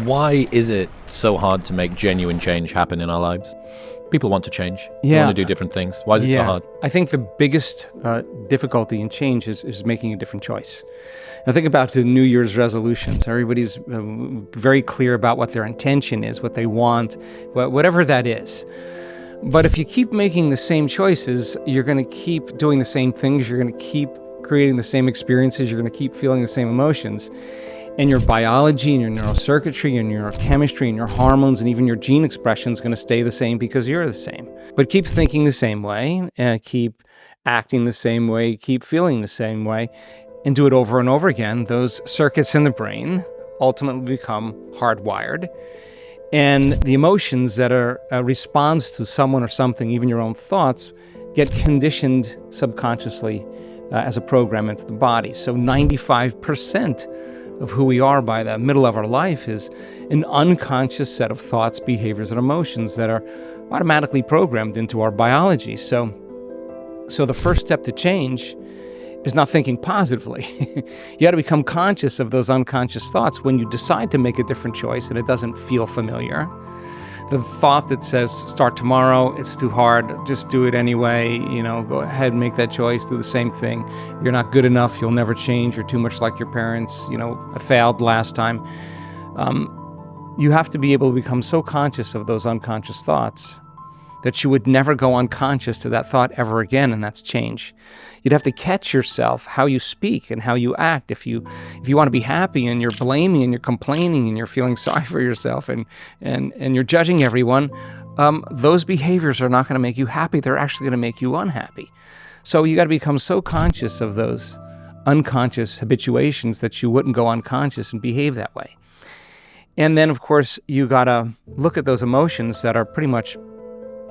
Why is it so hard to make genuine change happen in our lives? People want to change. They Yeah. want to do different things. Why is it so hard? I think the biggest difficulty in change is making a different choice. Now think about the New Year's resolutions. Everybody's very clear about what their intention is, what they want, whatever that is. But if you keep making the same choices, you're going to keep doing the same things. You're going to keep creating the same experiences. You're going to keep feeling the same emotions. And your biology and your neurocircuitry and your chemistry and your hormones and even your gene expression is going to stay the same because you're the same. But keep thinking the same way, keep acting the same way, keep feeling the same way, and do it over and over again. Those circuits in the brain ultimately become hardwired. And the emotions that are a response to someone or something, even your own thoughts, get conditioned subconsciously as a program into the body. So 95% of who we are by the middle of our life is an unconscious set of thoughts, behaviors, and emotions that are automatically programmed into our biology. So the first step to change is not thinking positively. You got to become conscious of those unconscious thoughts when you decide to make a different choice and it doesn't feel familiar. The thought that says, start tomorrow, it's too hard, just do it anyway, go ahead and make that choice, do the same thing. You're not good enough, you'll never change, you're too much like your parents, I failed last time. You have to be able to become so conscious of those unconscious thoughts that you would never go unconscious to that thought ever again, and that's change. You'd have to catch yourself, how you speak and how you act. If you want to be happy and you're blaming and you're complaining and you're feeling sorry for yourself and you're judging everyone, those behaviors are not going to make you happy. They're actually going to make you unhappy. So you got to become so conscious of those unconscious habituations that you wouldn't go unconscious and behave that way. And then, of course, you got to look at those emotions that are pretty much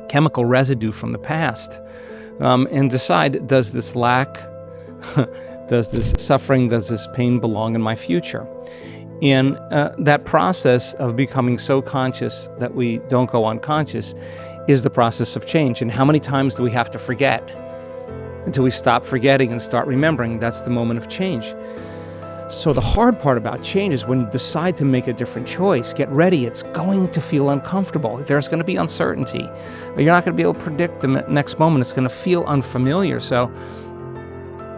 chemical residue from the past, and decide, does this lack, does this suffering, does this pain belong in my future? And that process of becoming so conscious that we don't go unconscious is the process of change. And how many times do we have to forget until we stop forgetting and start remembering? That's the moment of change. So the hard part about change is when you decide to make a different choice, get ready, it's going to feel uncomfortable. There's going to be uncertainty. You're not going to be able to predict the next moment. It's going to feel unfamiliar. So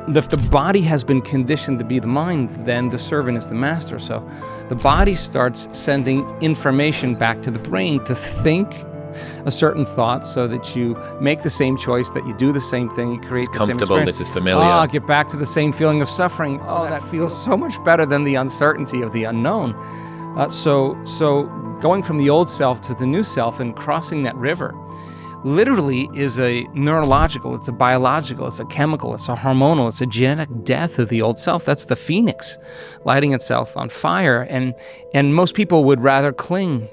if the body has been conditioned to be the mind, then the servant is the master. So the body starts sending information back to the brain to think a certain thought so that you make the same choice, that you do the same thing, you create the same experience. Comfortable, this is familiar. Get back to the same feeling of suffering. That feels so much better than the uncertainty of the unknown. So going from the old self to the new self and crossing that river literally is a neurological, it's a biological, it's a chemical, it's a hormonal, it's a genetic death of the old self. That's the phoenix lighting itself on fire. And most people would rather cling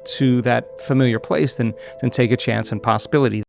to that familiar place than take a chance and possibility.